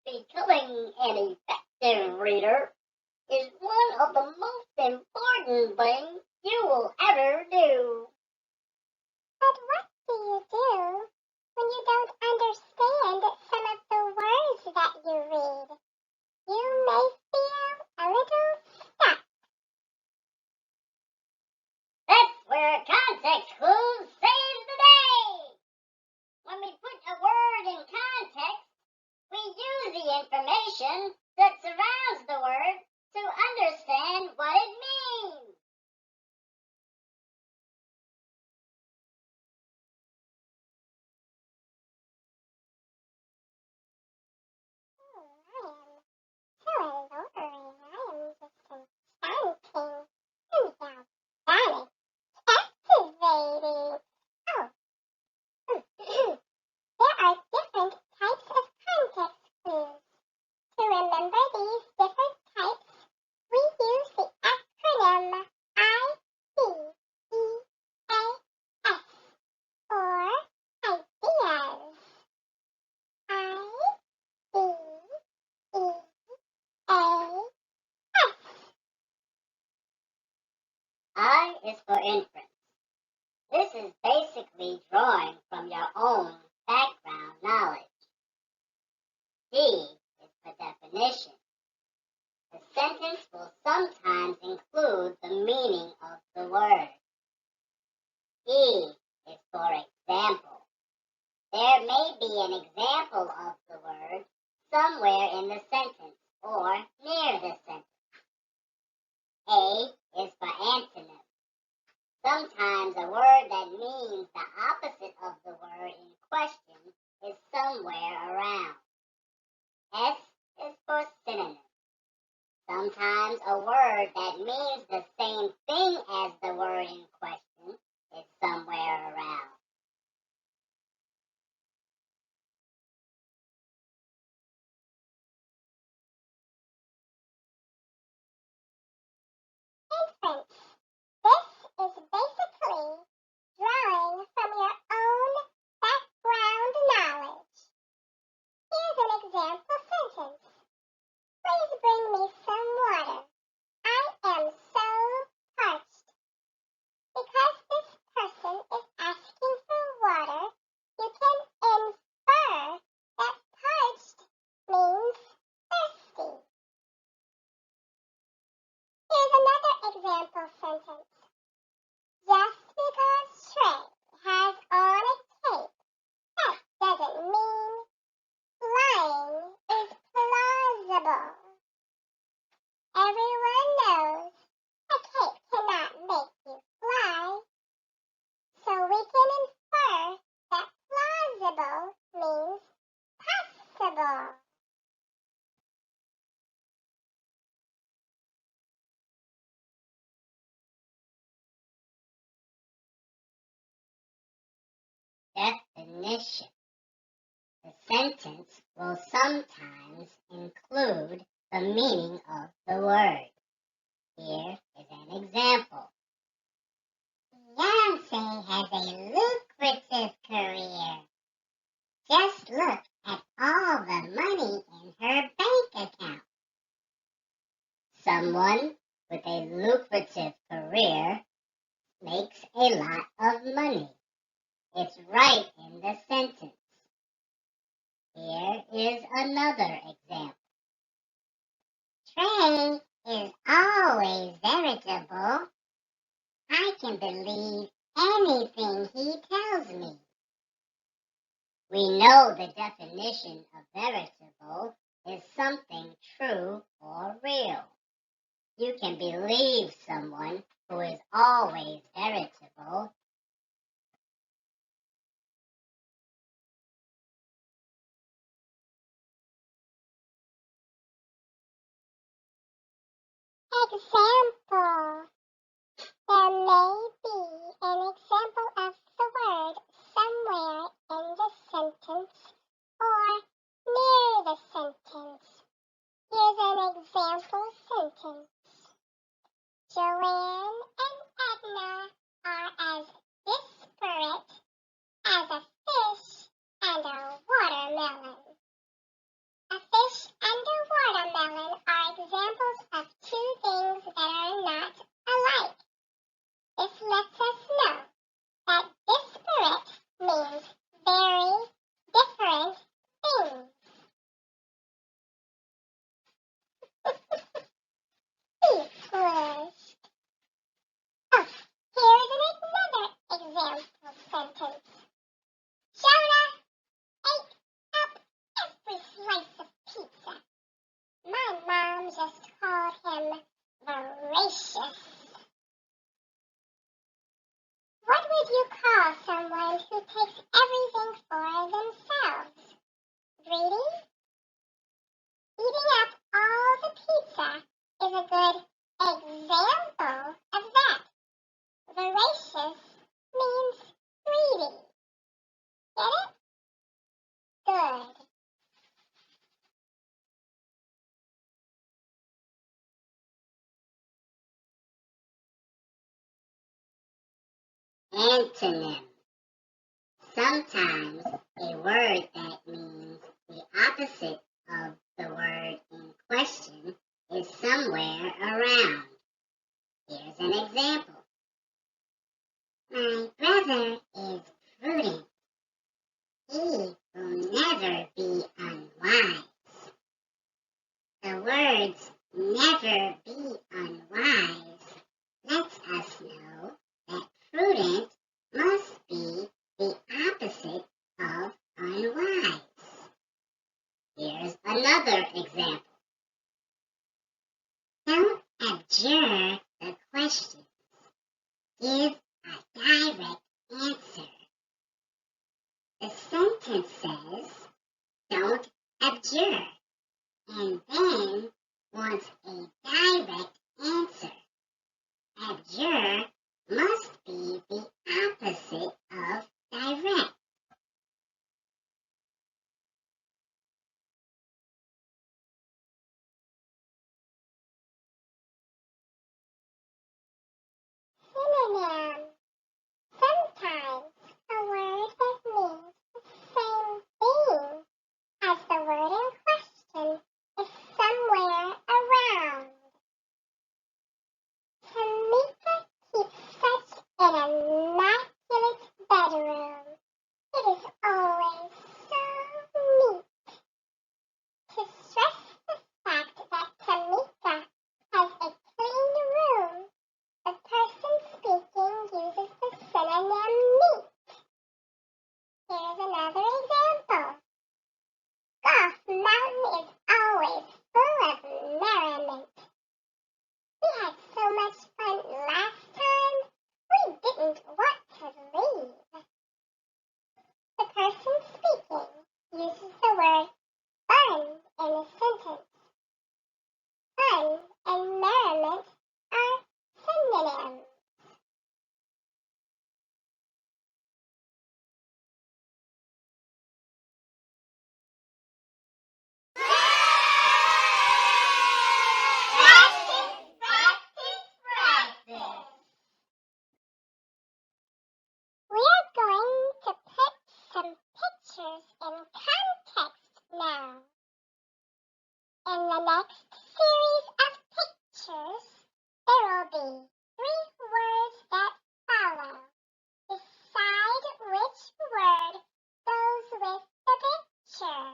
Becoming an effective reader is one of the most important things you will ever do. But what do you do when you don't understand some of the words that you read? You may feel a little stuck. That's where context clues save the day. When we put a word in context, we use the information that surrounds the word to understand what it means. Oh, I am so alluring. I am just enchanting and galvanic, captivating. Oh, there are different types of context clues. To remember these different types, we use the acronym IDEAS, or ideas. IDEAS. I is for inference. This is basically drawing from your own background knowledge. D is for definition. The sentence will sometimes include the meaning of the word. E is for example. There may be an example of the word somewhere in the sentence or near the sentence. A is for antonym. Sometimes a word that means the opposite of the word in question is somewhere around. S is for synonym. Sometimes a word that means the same thing as the word in question is somewhere around. Inference. This is basically drawing from your own background knowledge. Here's an example sentence. Please bring me some water. I am so parched. Because this person is asking for water, you can infer that parched means thirsty. Here's another example sentence. Just because Trey has on a cape, that doesn't mean flying is plausible. Everyone knows a cape cannot make you fly, so we can infer that plausible means possible. Definition. The sentence will sometimes include the meaning of the word. Here is an example. Beyonce has a lucrative career. Just look at all the money in her bank account. Someone with a lucrative career makes a lot of money. It's right in the sentence. Here is another example. Trey is always veritable. I can believe anything he tells me. We know the definition of veritable is something true or real. You can believe someone who is always veritable. Example. There may be an example of the word somewhere in the sentence or near the sentence. Here's an example sentence. Joanne and Edna are as disparate as a fish and a watermelon. A fish examples of two things that are not alike. This lets us know that disparate means very different things. He flourished. Oh, here's another example sentence. Jonah ate up every slice of pizza. My mom just called him voracious. What would you call someone who takes everything for themselves? Greedy? Eating up all the pizza is a good example of that. Voracious means greedy. Get it? Good. Antonym. Sometimes a word that means the opposite of the word in question is somewhere around. Here's an example. My brother is prudent. He will never be unwise. The words never be unwise lets us know that prudent must be the opposite of unwise. Here's another example. Don't abjure the questions. Give a direct answer. The sentence says, don't abjure, and then wants a direct answer. Abjure must be the opposite of direct. Synonym. Sometimes a word that means the same thing as the word in question is somewhere around. Tamika keeps such an immaculate bedroom. It is always so neat. To stress the fact that Tamika has a clean room, the person speaking uses the synonym neat. Here's another example. Golf Mountain is always full of merriment. We had so much fun last time, we didn't want to leave. The person speaking uses the word fun in a sentence. Fun and merriment are synonyms. We are going to put some pictures in context now. In the next series of pictures, there will be 3 words that follow. Decide which word goes with the picture.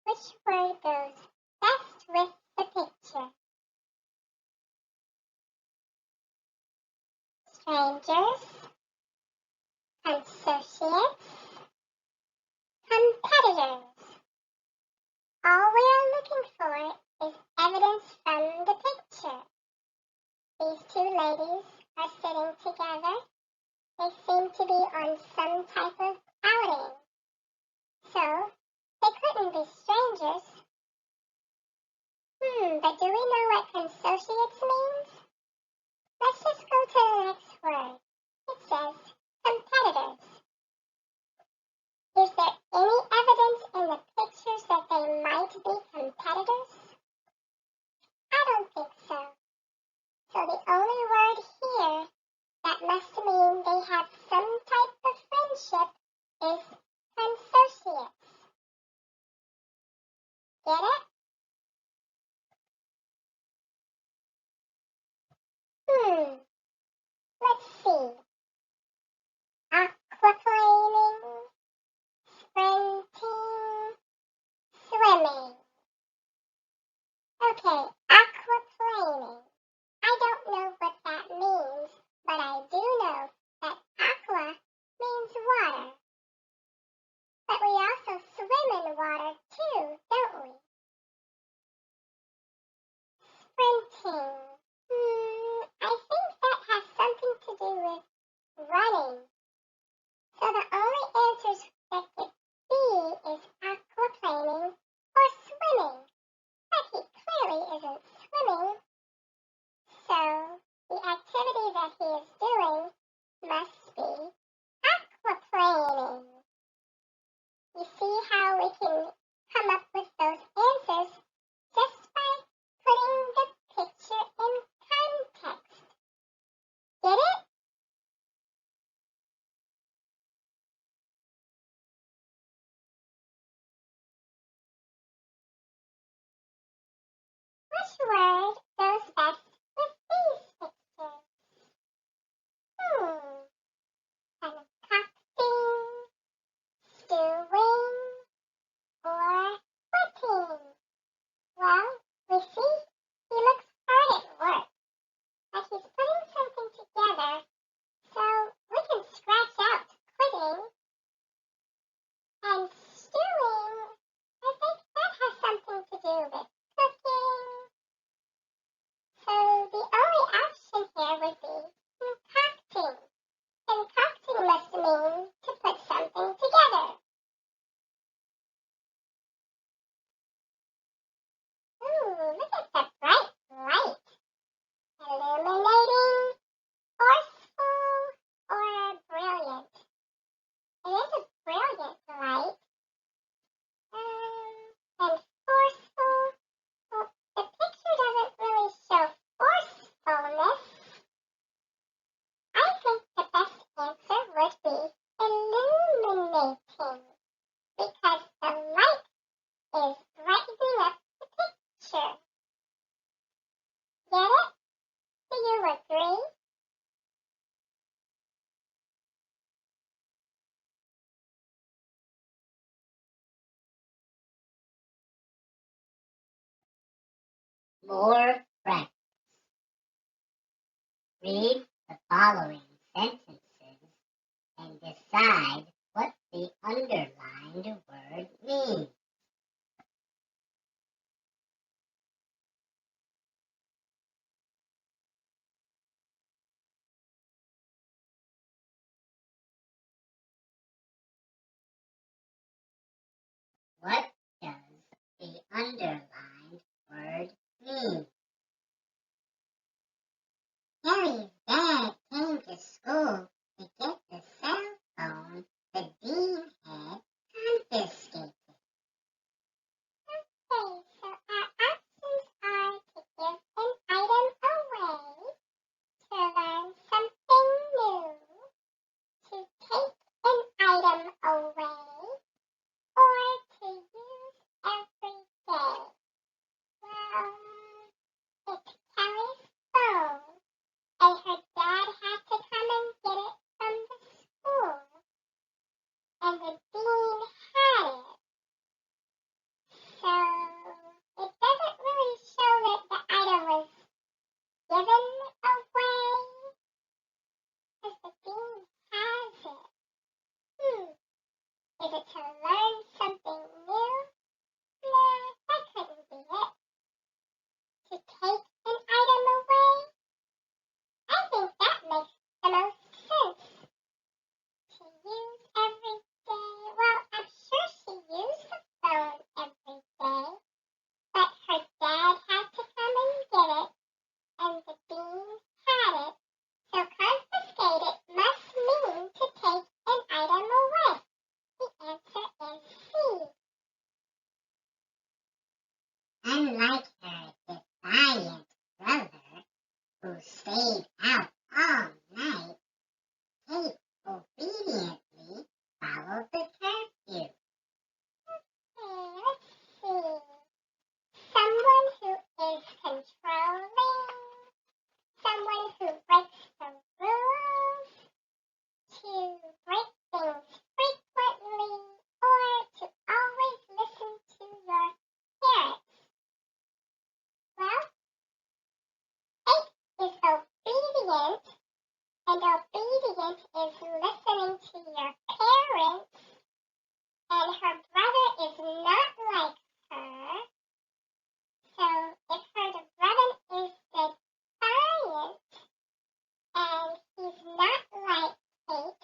Which word goes best with the picture? Strangers, associates, competitors. All we are looking for is evidence from the picture. These 2 ladies are sitting together. They seem to be on some type of outing. So, they couldn't be strangers. But do we know what consociates means? Let's just go to the next word. It says competitors. Is there any evidence in the pictures that they might be competitors? I don't think so. So the only word here that must mean they have some word goes best with these pictures? Concocting, stewing, or wetting. Well, we see he looks hard at work, but he's putting something together, so we can scratch out quitting. And stewing, I think that has something to do with cooking. So the only option here would be concocting. Concocting must mean to put something together. Ooh, look at the bright light. Illuminating, forceful, or brilliant. It is a brilliant light. And forceful, well, the picture doesn't really show forcefulness. I think the best answer would be illuminating, because the light is brightening up the picture. Get it? Do you agree? More practice. Read the following sentences and decide what the underlined word means. What does the underlined word mean? Harry's dad came to school to get the cell phone the dean had confiscated. Okay, so our options are to give an item away, to learn something new, to take an item away, or to use every day. Well, it's Kelly's phone, and her dad had to come and get it from the school, and the dean had it. So it doesn't really show that the item was given away, because the dean has it. Is it to learn something new? Nah, that couldn't be it. To take an item away? I think that makes the most sense. To use every day? Well, I'm sure she used the phone every day, but her dad had to come and get it, and the dean had it. So confiscated must mean to take an item away. The answer is C. Unlike her defiant brother, who stayed out all night, Kate obediently followed the curfew. Let's see. Someone who is controlling, someone who breaks the rules, to break things frequently, or to always listen to your parents. Well, 8 is obedient, and obedient is listening to your parents, and her brother is not like her. So if her brother is defiant, and he's not like Kate,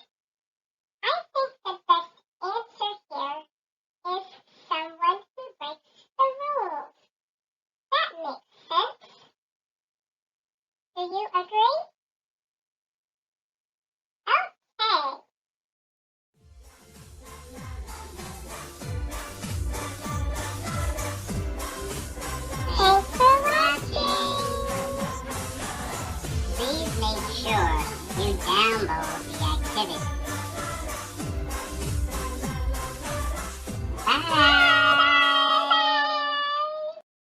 I think the best answer here is someone who breaks the rules. That makes sense. Do you agree?